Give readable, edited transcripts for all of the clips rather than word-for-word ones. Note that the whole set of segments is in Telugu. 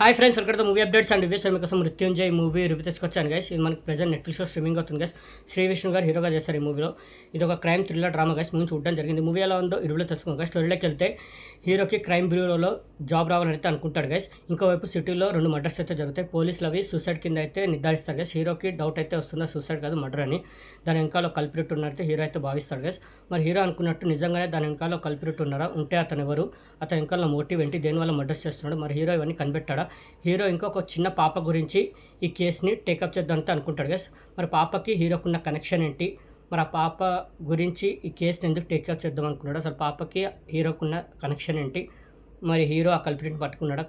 Hi friends, welcome to movie updates and reviews. మీకోసం మృత్యుంజయ్ మూవీ రివ్యూ తీసుకొచ్చాను గైస్. ఇది మనకి ప్రెజెంట్ నెట్ఫ్లిక్స్లో స్ట్రీమింగ్ అవుతుంది గైస్. శ్రీ విష్ణు గారు హీరోగా చేస్తారు ఈ మూవీలో. ఇది ఒక క్రైమ్ థ్రిల్లర్ డ్రామా గైస్. ముందు చూడడం జరిగింది. మూవీ ఎలా ఉందో రివ్యూలో తెలుసుకున్నాం గైస్. స్టోరీలోకి వెళ్తే హీరోకి క్రైమ్ బ్యూరోలో జాబ్ రావాలని అయితే అనుకుంటాడు గైస్. ఇంకోవైపు సిటీలో 2 మర్డర్స్ అయితే జరుగుతాయి. పోలీసులు అవి సూసైడ్ కింద అయితే నిర్ధారిస్తారు గైస్. హీరోకి డౌట్ అయితే వస్తుందా సూసైడ్ కాదు మర్డర్ అని. దాని వెనకాల కల్పిరిట్ ఉన్నట్టు హీరో అయితే భావిస్తాడు గైస్. మరి హీరో అనుకున్నట్టు నిజంగానే దాని వెనకాల కల్పిరిట్ ఉన్నారా, ఉంటే అతను ఎవరు, అతని వెనకాల మోటివ్ ఏంటి, దేనివల్ల మర్డర్స్ చేస్తున్నాడు, మరి హీరో ఇవన్నీ కనిపెట్టాడా, హీరో ఇంకొక చిన్న పాప గురించి ఈ కేసుని టేకప్ చేద్దామంటే అనుకుంటాడు గైస్. మరి పాపకి హీరోకున్న కనెక్షన్ ఏంటి, మరి ఆ పాప గురించి ఈ కేసుని ఎందుకు టేకప్ చేద్దాం అనుకున్నాడు, అసలు పాపకి హీరోకున్న కనెక్షన్ ఏంటి, మరి హీరో ఆ కల్పిరిట్ని పట్టుకున్నాడా,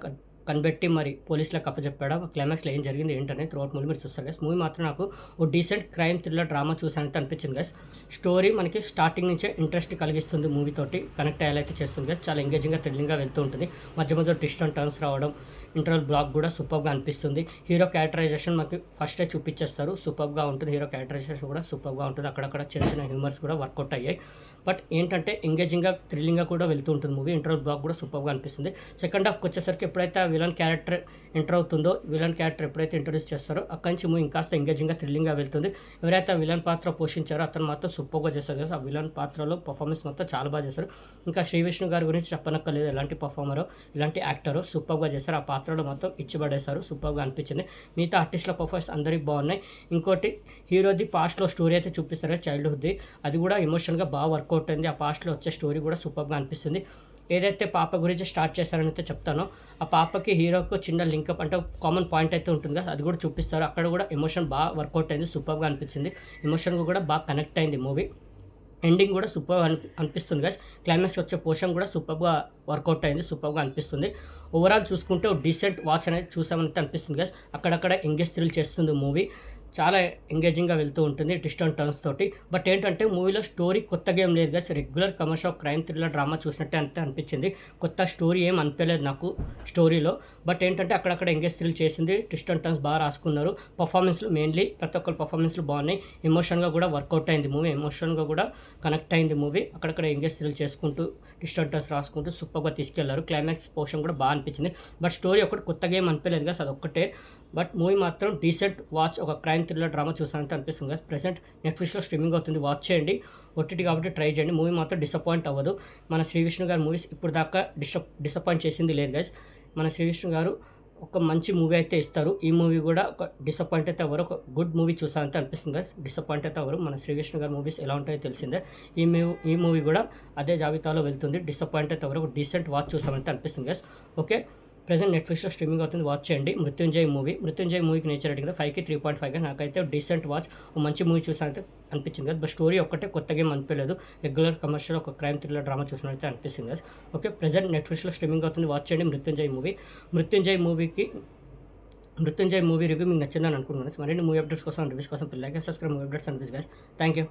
కనిపెట్టి మరి పోలీసులకు అప్పచెప్పాడా, క్లైమాక్స్లో ఏం జరిగింది ఏంటనేది త్రూఅవుట్ మూవీ మీరు చూస్తారు గైస్. మూవీ మాత్రం నాకు ఓ డీసెంట్ క్రైమ్ థ్రిల్లర్ డ్రామా చూసానైతే అనిపించింది గైస్. స్టోరీ మనకి స్టార్టింగ్ నుంచే ఇంట్రెస్ట్ కలిగిస్తుంది, మూవీ తోటి కనెక్ట్ అయ్యేలైతే చేస్తుంది గైస్. చాలా ఎంగేజింగ్గా థ్రిల్లింగ్గా వెళ్తూ ఉంటుంది. మధ్య మధ్య ట్విస్ట్ అండ్ టర్న్స్ రావడం, ఇంటర్వల్ బ్లాక్ కూడా సూపర్గా అనిపిస్తుంది. హీరో క్యారెక్టరైజేషన్ మనకి ఫస్టే చూపించేస్తారు, సూపర్గా ఉంటుంది. హీరో క్యారెక్టరైజేషన్ కూడా సూపర్గా ఉంటుంది. అక్కడక్కడ చిన్న చిన్న హ్యూమర్స్ కూడా వర్కౌట్ అయ్యాయి. బట్ ఏంటంటే ఎంగేజింగ్గా థ్రిల్లింగ్గా కూడా వెళ్తూ ఉంటుంది మూవీ. ఇంటర్వల్ బ్లాక్ కూడా సూపర్గా అనిపిస్తుంది. సెకండ్ హాఫ్కి వచ్చేసరికి ఎప్పుడైతే ఆ విలన్ క్యారెక్టర్ ఎంటర్ అవుతుందో, విలన్ క్యారెక్టర్ ఎప్పుడైతే ఇంట్రొడ్యూస్ చేస్తారో అక్కడి నుంచి మూవీ ఇంకాస్త ఎంగేజింగ్గా థ్రిల్లింగ్గా వెళ్తుంది. ఎవరైతే ఆ విలన్ పాత్ర పోషించారో అతను మాత్రం సూపర్గా చేస్తారు కదా. ఆ విలన్ పాత్రలో పర్ఫార్మెన్స్ మొత్తం చాలా బాగా చేస్తారు. ఇంకా శ్రీ విష్ణు గారి గురించి చెప్పనక్కర్లేదు, ఎలాంటి పర్ఫార్మరో ఎలాంటి యాక్టరో సూపర్గా చేస్తారు. ఆ పాత్రలో మొత్తం ఇచ్చిపడేశారు, సూపర్గా అనిపించింది. మిగతా ఆర్టిస్టుల పర్ఫార్మెన్స్ అందరికీ బాగున్నాయి. ఇంకోటి హీరోది పాస్ట్లో స్టోరీ అయితే చూపిస్తారు, చైల్డ్హుడ్ది. అది కూడా ఎమోషనల్గా బాగా వర్కౌట్ అయింది. ఆ పాస్ట్లో వచ్చే స్టోరీ కూడా సూపర్గా అనిపిస్తుంది. ఏదైతే పాప గురించి స్టార్ట్ చేస్తారని అయితే చెప్తానో, ఆ పాపకి హీరోకు చిన్న లింకప్ అంటే కామన్ పాయింట్ అయితే ఉంటుంది కదా, అది కూడా చూపిస్తారు. అక్కడ కూడా ఎమోషన్ బాగా వర్కౌట్ అయింది, సూపర్గా అనిపించింది. ఎమోషన్గా కూడా బాగా కనెక్ట్ అయింది మూవీ. ఎండింగ్ కూడా సూపర్ అనిపిస్తుంది గైస్. క్లైమాక్స్ వచ్చే పోర్షన్ కూడా సూపర్గా వర్కౌట్ అయింది, సూపర్గా అనిపిస్తుంది. ఓవరాల్ చూసుకుంటే డీసెంట్ వాచ్ అనేది చూసామని అనిపిస్తుంది గైస్. అక్కడక్కడ ఎంగేజ్ థ్రిల్ చేస్తుంది మూవీ. చాలా ఎంగేజింగ్గా వెళ్తూ ఉంటుంది ట్విస్ట్ అండ్ టర్న్స్ తోటి. బట్ ఏంటంటే మూవీలో స్టోరీ కొత్తగా ఏం లేదు guys. Regular commercial crime thriller drama చూసినట్టే అంతే అనిపించింది. కొత్త స్టోరీ ఏం అనిపించలేదు నాకు స్టోరీలో. బట్ ఏంటంటే అక్కడక్కడ ఎంగేజ్ థ్రిల్ చేసింది, ట్విస్ట్ అండ్ టర్న్స్ బాగా రాసుకున్నారు. పర్ఫార్మెన్స్లు మెయిన్లీ ప్రతి ఒక్కరి పర్ఫార్మెన్స్లు బాగున్నాయి. ఎమోషన్గా కూడా వర్కౌట్ అయింది మూవీ, ఎమోషన్గా కూడా కనెక్ట్ అయింది మూవీ. అక్కడక్కడ ఎంగేజ్ థ్రిల్ చేసుకుంటూ ట్విస్ట్ అండ్ టర్న్స్ రాసుకుంటూ సూపర్గా తీసుకెళ్లారు. క్లైమాక్స్ పోర్షన్ కూడా బాగా అనిపించింది. బట్ స్టోరీ ఒకటి కొత్తగా ఏం అనిపించలేదు కదా, అదొక్కటే. బట్ మూవీ మాత్రం డీసెంట్ వాచ్, ఒక క్రైమ్ థ్రిల్లర్ డ్రామా చూసానంటే అనిపిస్తుంది కదా. ప్రెసెంట్ నెట్ఫ్లిక్స్లో స్ట్రీమింగ్ అవుతుంది, వాచ్ చేయండి. ఓటీటీ కాబట్టి ట్రై చేయండి. మూవీ మాత్రం డిసప్పాయింట్ అవ్వదు. మన శ్రీ విష్ణు గారు మూవీస్ ఇప్పుడు దాకా డిసప్పాయింట్ చేసింది లేదు గైస్. మన శ్రీ విష్ణు గారు ఒక మంచి మూవీ అయితే ఇస్తారు. ఈ మూవీ కూడా ఒక డిసప్పాయింట్ అయితే అవ్వరు, ఒక గుడ్ మూవీ చూసానంటే అనిపిస్తుంది గైస్. డిసప్పాయింట్ అయితే అవ్వరు. మన శ్రీ విష్ణు గారి మూవీస్ ఎలా ఉంటాయో తెలిసిందే. ఈ మూవీ కూడా అదే జాబితాలో వెళ్తుంది. డిసప్పాయింట్ అయితే అవ్వరు, ఒక డీసెంట్ వాచ్ చూసామంటే అనిపిస్తుంది గైస్. ఓకే, ప్రెజెంట్ నెట్ఫ్లిక్స్లో స్ట్రీమింగ్ అవుతుంది, వాచ్ చేయండి. మృత్యుంజయ్ మూవీకి నేచర్ రేటింగ్ 5కి 3.5గా. నాకైతే డీసెంట్ వాచ్, ఒక మంచి మూవీ చూసానైతే అనిపించింది కదా. బట్ స్టోరీ ఒక్కటే కొత్తగా ఏం అనిపించలేదు. రెగ్యులర్ కమర్షియల్ ఒక క్రైమ్ థ్రిల్లర్ డ్రామా చూసినట్టు అనిపిస్తుంది కదా. ఓకే, ప్రెజెంట్ నెట్ఫ్లిక్స్లో స్ట్రీమింగ్ అవుతుంది, వాచ్ చేయండి. మృత్యుంజయ్ మూవీ రివ్యూ మీకు నచ్చిందని అనుకుంటున్నాను. మరిన్ని మూవీ అప్డేట్స్ కోసం, రివ్యూస్ కోసం లైక్ సబ్స్క్రైబ్ మూవీ అప్డేట్స్ అనిపిస్తుంది గైస్. Thank you.